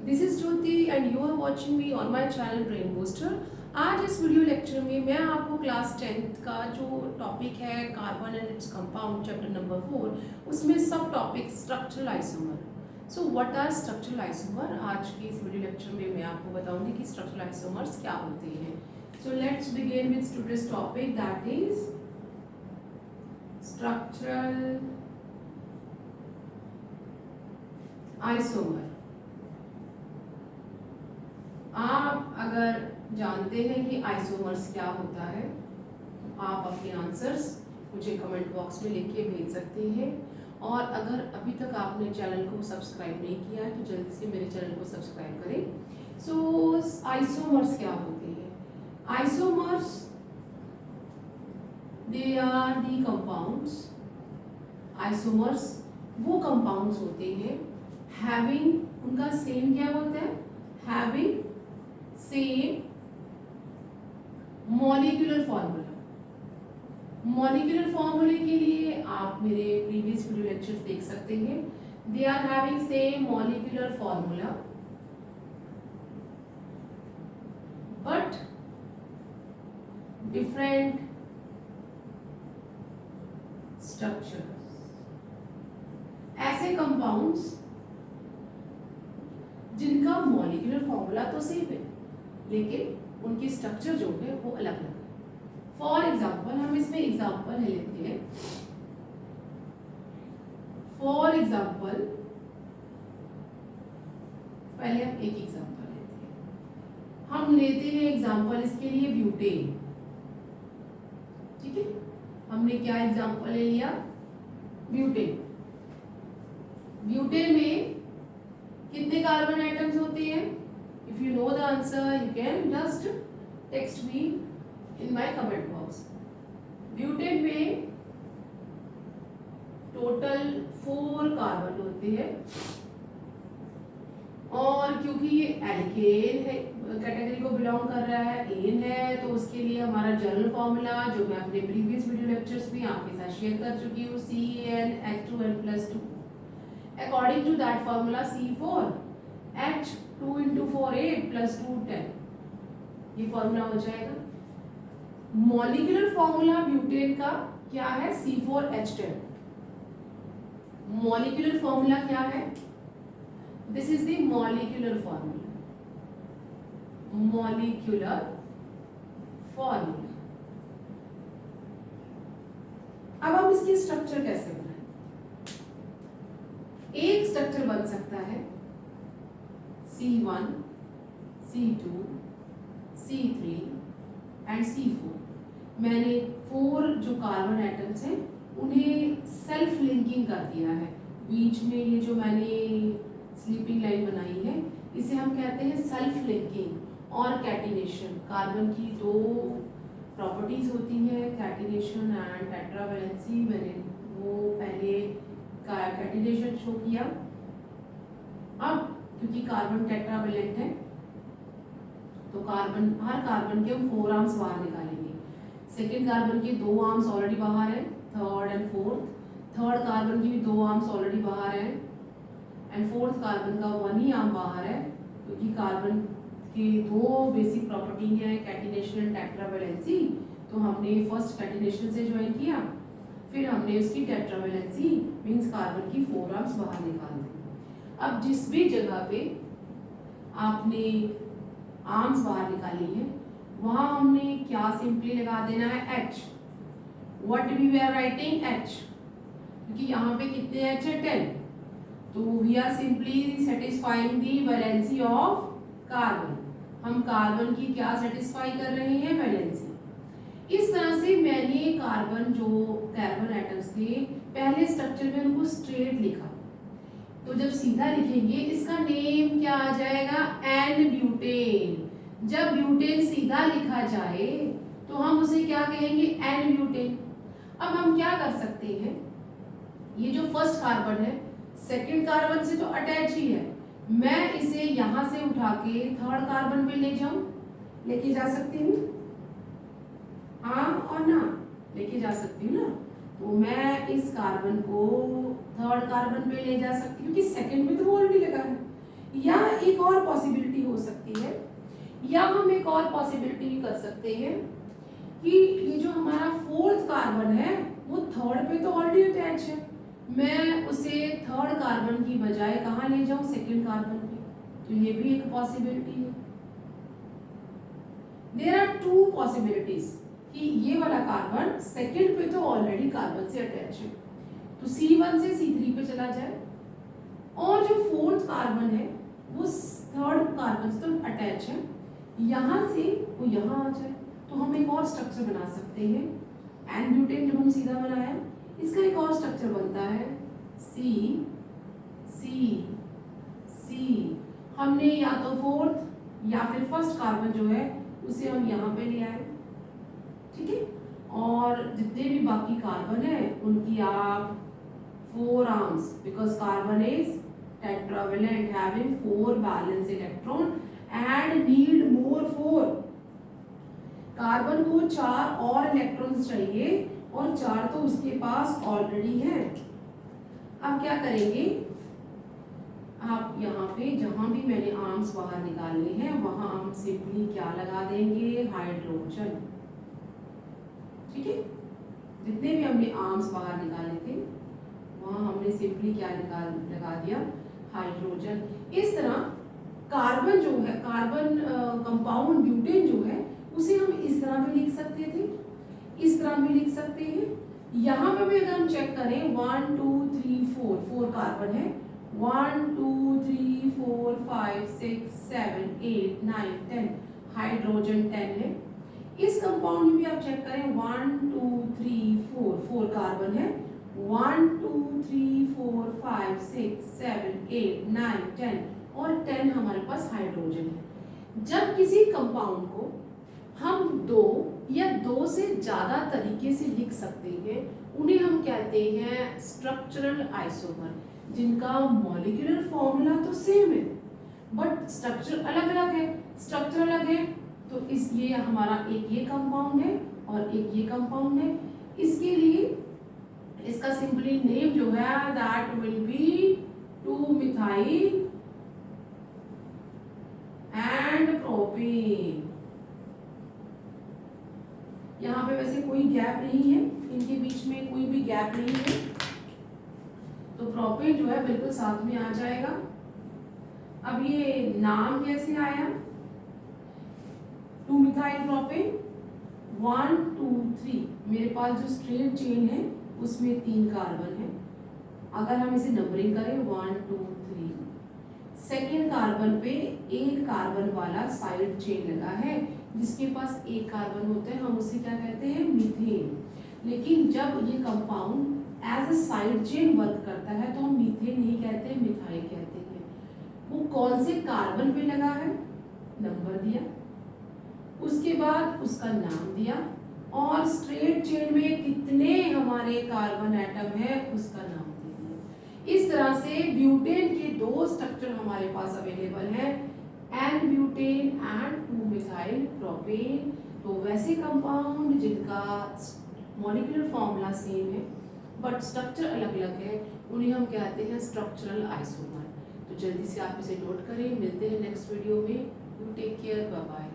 This is Jyoti and you are watching me on my channel brain booster. आज इस video lecture में मैं आपको क्लास 10th का जो टॉपिक है carbon and its compound chapter number 4 उसमें सब topic structural isomer. So what are structural isomer, आज की इस वीडियो लेक्चर में मैं आपको बताऊंगी कि स्ट्रक्चरल आइसोमर्स क्या होते हैं। So let's begin with today's topic that is structural isomer. आप अगर जानते हैं कि आइसोमर्स क्या होता है, आप अपने आंसर्स मुझे कमेंट बॉक्स में लिख के भेज सकते हैं। और अगर अभी तक आपने चैनल को सब्सक्राइब नहीं किया है तो जल्दी से मेरे चैनल को सब्सक्राइब करें। सो आइसोमर्स क्या होते हैं? Isomers they are the compounds. Isomers वो कंपाउंड्स होते हैं हैविंग, उनका सेम क्या होता है? Having same molecular formula. Molecular फॉर्मूले के लिए आप मेरे प्रीवियस वीडियो लेक्चर्स देख सकते हैं। They are having same molecular formula but different structures. ऐसे कंपाउंड्स जिनका मॉलिक्यूलर फॉर्मूला तो सेम है लेकिन उनकी स्ट्रक्चर जो है वो अलग अलग है। फॉर एग्जाम्पल, हम इसमें एग्जाम्पल लेते हैं। फॉर एग्जाम्पल, पहले हम एक एग्जाम्पल लेते हैं। हम लेते हैं एग्जाम्पल इसके लिए ब्यूटेन। ठीक है, हमने क्या एग्जाम्पल ले लिया? ब्यूटेन। ब्यूटेन में कितने कार्बन एटम्स होते हैं? If you know the answer you can just text me in my comment box. Butane में टोटल 4 कार्बन होते हैं और क्योंकि ये एल्केन है, कैटेगरी को बिलोंग कर रहा है, एन है, तो उसके लिए हमारा जनरल फॉर्मूला जो मैं अपने प्रीवियस वीडियो लेक्चर्स में आपके साथ शेयर कर चुकी हूँ, CnH2n+2। According to that formula C4H2 into 4 8 plus 2 10, ये फॉर्मूला हो जाएगा। मॉलिक्यूलर फॉर्मूला ब्यूटेन का क्या है? C4H10। मॉलिक्यूलर फॉर्मूला क्या है? This is the molecular formula. Molecular formula. अब हम इसकी स्ट्रक्चर कैसे बनाएं? एक स्ट्रक्चर बन सकता है C1, C2, C3 and C4। मैंने 4 जो कार्बन एटम्स हैं उन्हें सेल्फ लिंकिंग कर दिया है। बीच में ये जो मैंने स्लीपिंग लाइन बनाई है इसे हम कहते हैं सेल्फ लिंकिंग और कैटिनेशन। कार्बन की 2 प्रॉपर्टीज होती हैं, कैटिनेशन एंड टेट्रावैलेंसी। मैंने वो पहले कैटिनेशन शो किया। अब क्योंकि कार्बन टेट्रावैलेंट है तो कार्बन, हर कार्बन के हम 4 आर्म्स बाहर निकालेंगे। सेकेंड कार्बन के 2 आर्म्स ऑलरेडी बाहर है, third and fourth. Third carbon की भी 2 आर्म्स ऑलरेडी बाहर है एंड फोर्थ कार्बन का 1 ही आर्म बाहर है क्योंकि कार्बन की 2 बेसिक प्रॉपर्टी है, कैटिनेशन एंड टेट्रावैलेंसी। तो हमने फर्स्ट कैटिनेशन से ज्वाइन किया, फिर हमने उसकी टेट्रावैलेंसी मींस कार्बन की 4 आर्म्स बाहर निकाल दी। अब जिस भी जगह पे आपने आर्म्स बाहर निकाली है वहां हमने क्या सिंपली लगा देना है? H। What we are writing? H, क्योंकि यहाँ पे कितने H है? 10। तो we are simply satisfying the valency of carbon. हम कार्बन की क्या सेटिस्फाई कर रहे हैं? वैलेंसी। इस तरह से मैंने कार्बन जो कार्बन एटम्स थे पहले स्ट्रक्चर में उनको स्ट्रेट लिखा, तो जब सीधा लिखेंगे इसका नेम क्या आ जाएगा? N butane. जब ब्यूटेन सीधा लिखा जाए तो हम उसे क्या कहेंगे? N butane. अब हम क्या कर सकते हैं? ये जो फर्स्ट कार्बन है सेकेंड कार्बन से तो अटैच ही है, मैं इसे यहां से उठा के थर्ड कार्बन पे ले जाऊं, लेके जा सकती हूँ? हाँ और ना, लेके जा सकती हूँ ना। तो मैं इस कार्बन को थर्ड कार्बन पे ले जा सकती हूँ क्योंकि सेकंड में तो वो ऑलरेडी लगा है। या एक और पॉसिबिलिटी हो सकती है, या हम एक और पॉसिबिलिटी भी कर सकते हैं कि ये जो हमारा फोर्थ कार्बन है वो थर्ड पे तो ऑलरेडी अटैच है, मैं उसे थर्ड कार्बन की बजाय कहाँ ले जाऊं, सेकंड कार्बन पे, तो ये भी एक पॉसिबिलिटी है। देयर आर टू पॉसिबिलिटीज कि ये वाला कार्बन सेकंड पे तो ऑलरेडी कार्बन से अटैच है, तो C1 से C3 पे चला जाए, और जो फोर्थ कार्बन है वो थर्ड कार्बन से तो अटैच है, यहाँ से वो यहाँ आ जाए, तो हम एक और स्ट्रक्चर बना सकते हैं। एन ब्यूटेन जब हम सीधा बनाया, इसका एक और स्ट्रक्चर बनता है C C C। हमने या तो फोर्थ या फिर फर्स्ट कार्बन जो है उसे हम यहाँ पे ले आए, ठीक है, और जितने भी बाकी कार्बन है उनकी आप 4 arms, because carbon is tetravalent having 4 valence electron and need more 4, carbon को 4 और इलेक्ट्रॉन्स चाहिए और 4 तो उसके पास ऑलरेडी है। अब क्या करेंगे, आप यहाँ पे जहां भी मैंने आर्म्स बाहर निकाले हैं वहां हम सिंपली क्या लगा देंगे, हाइड्रोजन, ठीक है, जितने भी हमने आर्म्स बाहर निकाले थे वहां हमने सिंपली क्या लगा दिया, हाइड्रोजन। इस तरह कार्बन जो है, कार्बन कंपाउंड ब्यूटेन जो है उसे हम इस तरह भी लिख सकते थे, इस तरह भी लिख सकते हैं। यहाँ पे भी अगर हम चेक करें 1 2 3 4 कार्बन है, 1 2 3 4 5 6 7 8 9 10, हाइड्रोजन 10 है। इस कंपाउंड में भी आप चेक करें 1 2 3 4 कार्बन है, 1 2 3 4 5 6 7 8 9 10 और 10 हमारे पास हाइड्रोजन है। जब किसी कंपाउंड को हम 2 या 2 से ज़्यादा तरीके से लिख सकते हैं उन्हें हम कहते हैं स्ट्रक्चरल आइसोमर, जिनका मॉलिक्यूलर फॉर्मूला तो सेम है बट स्ट्रक्चर अलग अलग है। स्ट्रक्चर अलग है तो इस ये हमारा एक ये कंपाउंड है और एक ये कंपाउंड है, इसके लिए इसका सिंपली नेम जो है that will be two methyl and propane. यहाँ पे वैसे कोई गैप नहीं है, इनके बीच में कोई भी गैप नहीं है, तो प्रोपेन जो है बिल्कुल साथ में आ जाएगा। अब ये नाम कैसे आया, 2-मिथाइल प्रोपेन 1 2 3, मेरे पास जो स्ट्रेट चेन है उसमें 3 कार्बन है, अगर हम इसे नंबरिंग करें 1 2 3, सेकेंड कार्बन पे एक कार्बन वाला साइड चेन लगा है जिसके पास एक कार्बन होता है, हम उसे क्या कहते हैं, मीथेन। लेकिन जब ये compound as a side chain work करता है तो हम मीथेन नहीं कहते, मिथाइल कहते हैं। वो कौन से कार्बन पे लगा है, नंबर दिया, उसके बाद उसका नाम दिया और स्ट्रेट चेन में कितने हमारे कार्बन एटम है उसका नाम दे दिया। इस तरह से ब्यूटेन के 2 स्ट्रक्चर हमारे पास अवेलेबल है, एन ब्यूटेन एंड 2-मिथाइल प्रोपेन। तो वैसे कंपाउंड जिनका मॉलिक्यूलर फॉर्मूला सेम है बट स्ट्रक्चर अलग अलग है उन्हें हम कहते हैं स्ट्रक्चरल आइसोमर। तो जल्दी से आप इसे नोट करें, मिलते हैं नेक्स्ट वीडियो में। You take care, bye bye.